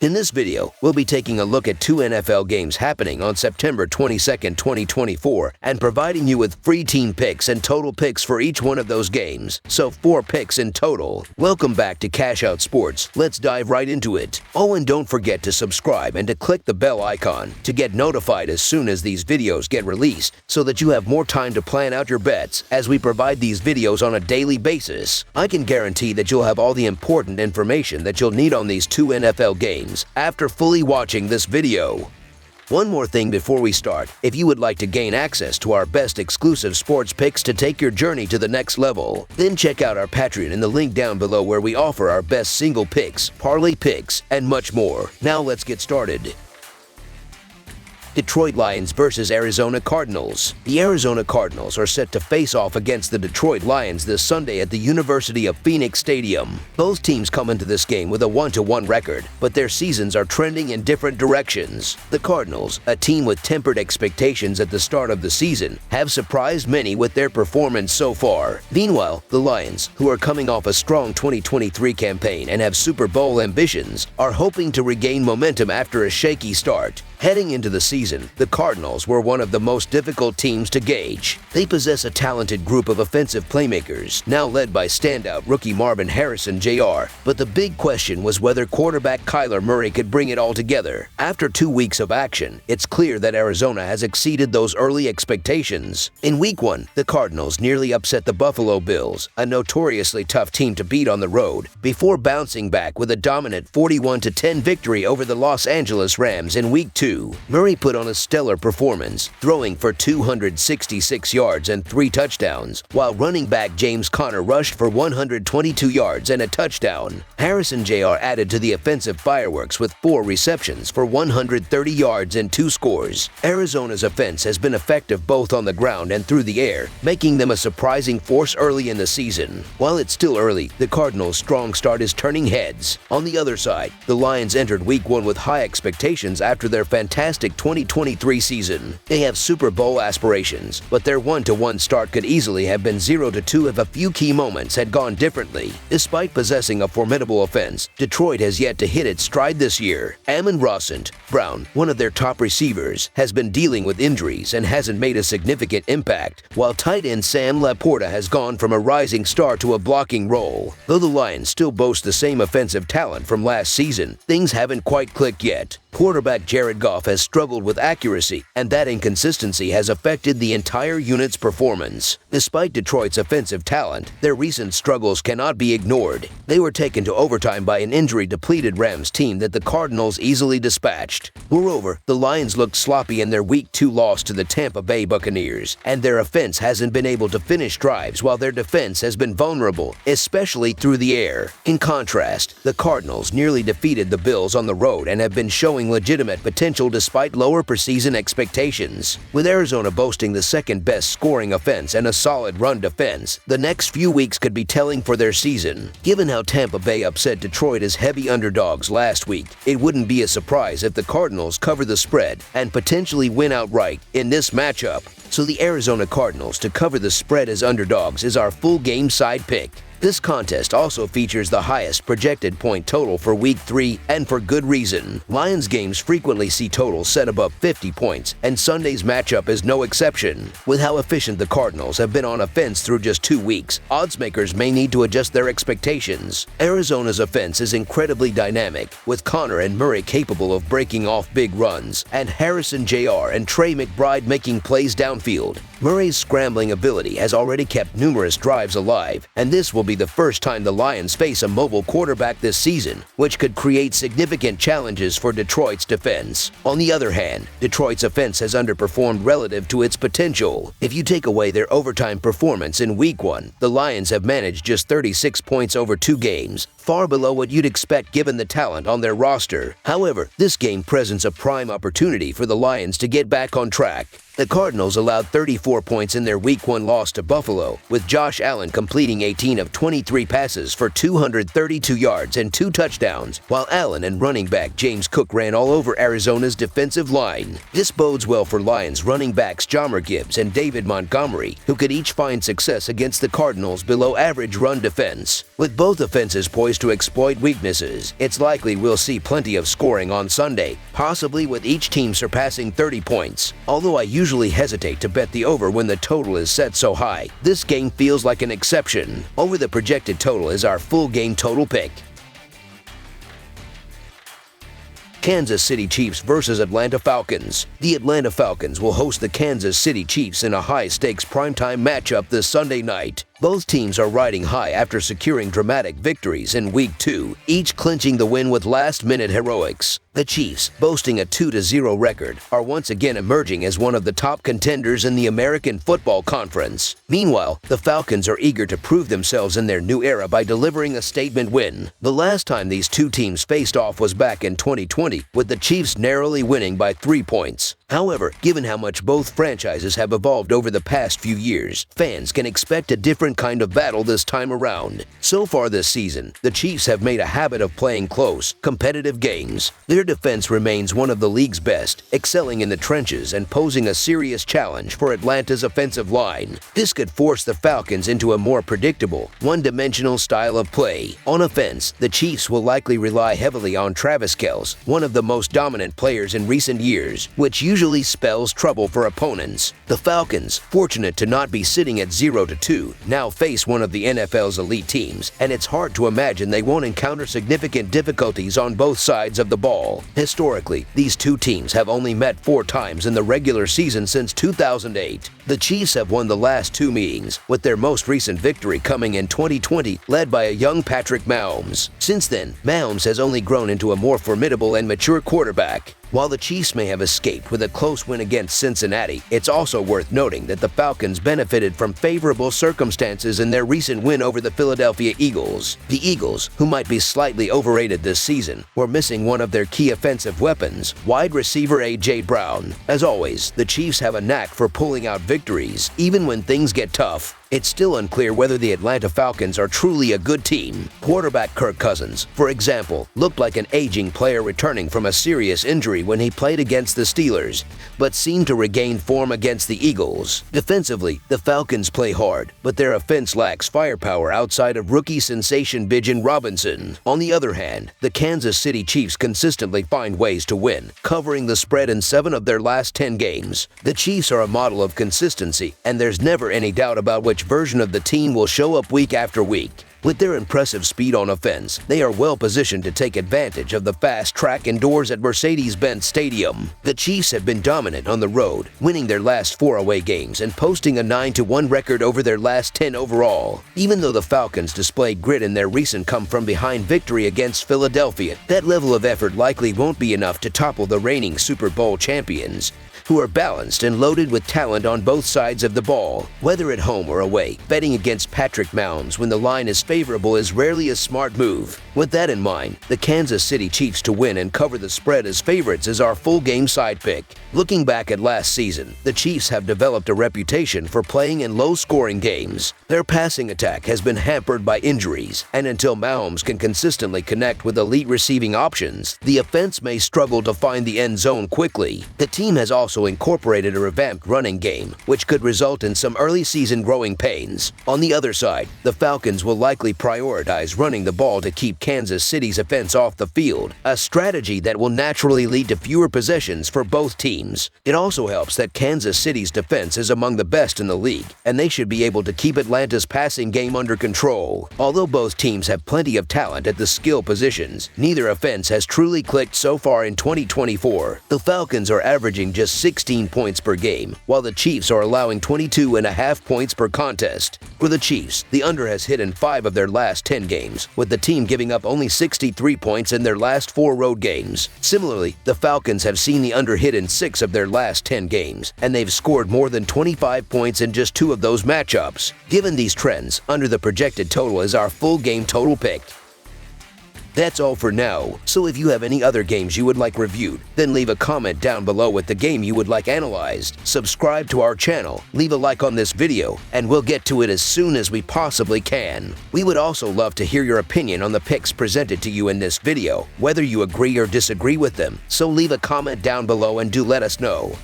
In this video, we'll be taking a look at two NFL games happening on September 22nd, 2024, and providing you with free team picks and total picks for each one of those games, so 4 picks in total. Welcome back to Cash Out Sports. Let's dive right into it. Oh, and don't forget to subscribe and to click the bell icon to get notified as soon as these videos get released, so that you have more time to plan out your bets as we provide these videos on a daily basis. I can guarantee that you'll have all the important information that you'll need on these two NFL games after fully watching this video. One more thing before we start: if you would like to gain access to our best exclusive sports picks to take your journey to the next level, then check out our Patreon in the link down below, where we offer our best single picks, parlay picks, and much more. Now let's get started. Detroit Lions versus Arizona Cardinals. The Arizona Cardinals are set to face off against the Detroit Lions this Sunday at the University of Phoenix Stadium. Both teams come into this game with a 1-1 record, but their seasons are trending in different directions. The Cardinals, a team with tempered expectations at the start of the season, have surprised many with their performance so far. Meanwhile, the Lions, who are coming off a strong 2023 campaign and have Super Bowl ambitions, are hoping to regain momentum after a shaky start. Heading into the season, the Cardinals were one of the most difficult teams to gauge. They possess a talented group of offensive playmakers, now led by standout rookie Marvin Harrison Jr., but the big question was whether quarterback Kyler Murray could bring it all together. After 2 weeks of action, it's clear that Arizona has exceeded those early expectations. In Week 1, the Cardinals nearly upset the Buffalo Bills, a notoriously tough team to beat on the road, before bouncing back with a dominant 41-10 victory over the Los Angeles Rams in Week 2. Murray put on a stellar performance, throwing for 266 yards and 3 touchdowns, while running back James Conner rushed for 122 yards and a touchdown. Harrison Jr. added to the offensive fireworks with 4 receptions for 130 yards and 2 scores. Arizona's offense has been effective both on the ground and through the air, making them a surprising force early in the season. While it's still early, the Cardinals' strong start is turning heads. On the other side, the Lions entered Week 1 with high expectations after their fantastic 2023 season. They have Super Bowl aspirations, but their 1-1 start could easily have been 0-2 if a few key moments had gone differently. Despite possessing a formidable offense, Detroit has yet to hit its stride this year. Amon-Ra St. Brown, one of their top receivers, has been dealing with injuries and hasn't made a significant impact, while tight end Sam Laporta has gone from a rising star to a blocking role. Though the Lions still boast the same offensive talent from last season, things haven't quite clicked yet. Quarterback Jared Goff has struggled with accuracy, and that inconsistency has affected the entire unit's performance. Despite Detroit's offensive talent, their recent struggles cannot be ignored. They were taken to overtime by an injury-depleted Rams team that the Cardinals easily dispatched. Moreover, the Lions looked sloppy in their Week 2 loss to the Tampa Bay Buccaneers, and their offense hasn't been able to finish drives while their defense has been vulnerable, especially through the air. In contrast, the Cardinals nearly defeated the Bills on the road and have been showing legitimate potential despite lower preseason expectations. With Arizona boasting the second-best scoring offense and a solid run defense, the next few weeks could be telling for their season. Given how Tampa Bay upset Detroit as heavy underdogs last week, it wouldn't be a surprise if the Cardinals cover the spread and potentially win outright in this matchup. So the Arizona Cardinals to cover the spread as underdogs is our full game side pick. This contest also features the highest projected point total for Week 3, and for good reason. Lions games frequently see totals set above 50 points, and Sunday's matchup is no exception. With how efficient the Cardinals have been on offense through just 2 weeks, odds makers may need to adjust their expectations. Arizona's offense is incredibly dynamic, with Conner and Murray capable of breaking off big runs, and Harrison Jr. and Trey McBride making plays downfield. Murray's scrambling ability has already kept numerous drives alive, and this will be the first time the Lions face a mobile quarterback this season, which could create significant challenges for Detroit's defense. On the other hand, Detroit's offense has underperformed relative to its potential. If you take away their overtime performance in Week 1, the Lions have managed just 36 points over 2 games, far below what you'd expect given the talent on their roster. However, this game presents a prime opportunity for the Lions to get back on track. The Cardinals allowed 34 points in their Week 1 loss to Buffalo, with Josh Allen completing 18 of 23 passes for 232 yards and 2 touchdowns, while Allen and running back James Cook ran all over Arizona's defensive line. This bodes well for Lions running backs Jahmyr Gibbs and David Montgomery, who could each find success against the Cardinals' below-average run defense. With both offenses poised poised to exploit weaknesses. It's likely we'll see plenty of scoring on Sunday, possibly with each team surpassing 30 points. Although I usually hesitate to bet the over when the total is set so high, this game feels like an exception. Over the projected total is our full game total pick. Kansas City Chiefs versus Atlanta Falcons. The Atlanta Falcons will host the Kansas City Chiefs in a high-stakes primetime matchup this Sunday night. Both teams are riding high after securing dramatic victories in Week 2, each clinching the win with last-minute heroics. The Chiefs, boasting a 2-0 record, are once again emerging as one of the top contenders in the American Football Conference. Meanwhile, the Falcons are eager to prove themselves in their new era by delivering a statement win. The last time these two teams faced off was back in 2020, with the Chiefs narrowly winning by 3 points. However, given how much both franchises have evolved over the past few years, fans can expect a different kind of battle this time around. So far this season, the Chiefs have made a habit of playing close, competitive games. Their defense remains one of the league's best, excelling in the trenches and posing a serious challenge for Atlanta's offensive line. This could force the Falcons into a more predictable, one-dimensional style of play. On offense, the Chiefs will likely rely heavily on Travis Kelce, one of the most dominant players in recent years, which usually spells trouble for opponents. The Falcons, fortunate to not be sitting at 0-2, now face one of the NFL's elite teams, and it's hard to imagine they won't encounter significant difficulties on both sides of the ball. Historically, these two teams have only met 4 times in the regular season since 2008. The Chiefs have won the last 2 meetings, with their most recent victory coming in 2020, led by a young Patrick Mahomes. Since then, Mahomes has only grown into a more formidable and mature quarterback. While the Chiefs may have escaped with a close win against Cincinnati, it's also worth noting that the Falcons benefited from favorable circumstances in their recent win over the Philadelphia Eagles. The Eagles, who might be slightly overrated this season, were missing one of their key offensive weapons, wide receiver A.J. Brown. As always, the Chiefs have a knack for pulling out victories, even when things get tough. It's still unclear whether the Atlanta Falcons are truly a good team. Quarterback Kirk Cousins, for example, looked like an aging player returning from a serious injury when he played against the Steelers, but seemed to regain form against the Eagles. Defensively, the Falcons play hard, but their offense lacks firepower outside of rookie sensation Bijan Robinson. On the other hand, the Kansas City Chiefs consistently find ways to win, covering the spread in 7 of their last 10 games. The Chiefs are a model of consistency, and there's never any doubt about which version of the team will show up week after week. With their impressive speed on offense, they are well positioned to take advantage of the fast track indoors at Mercedes-Benz Stadium. The Chiefs have been dominant on the road, winning their last 4 away games and posting a 9-1 record over their last 10 overall. Even though the Falcons displayed grit in their recent come-from-behind victory against Philadelphia, that level of effort likely won't be enough to topple the reigning Super Bowl champions, who are balanced and loaded with talent on both sides of the ball. Whether at home or away, betting against Patrick Mahomes when the line is favorable is rarely a smart move. With that in mind, the Kansas City Chiefs to win and cover the spread as favorites is our full game side pick. Looking back at last season, the Chiefs have developed a reputation for playing in low-scoring games. Their passing attack has been hampered by injuries, and until Mahomes can consistently connect with elite receiving options, the offense may struggle to find the end zone quickly. The team has also incorporated a revamped running game, which could result in some early season growing pains. On the other side, the Falcons will likely prioritize running the ball to keep Kansas City's offense off the field, a strategy that will naturally lead to fewer possessions for both teams. It also helps that Kansas City's defense is among the best in the league, and they should be able to keep Atlanta's passing game under control. Although both teams have plenty of talent at the skill positions, neither offense has truly clicked so far in 2024. The Falcons are averaging just 16 points per game, while the Chiefs are allowing 22.5 points per contest. For the Chiefs, the under has hit in 5 of their last 10 games, with the team giving up only 63 points in their last 4 road games. Similarly, the Falcons have seen the under hit in 6 of their last 10 games, and they've scored more than 25 points in just 2 of those matchups. Given these trends, under the projected total is our full game total pick. That's all for now, so if you have any other games you would like reviewed, then leave a comment down below with the game you would like analyzed. Subscribe to our channel, leave a like on this video, and we'll get to it as soon as we possibly can. We would also love to hear your opinion on the picks presented to you in this video, whether you agree or disagree with them, so leave a comment down below and do let us know.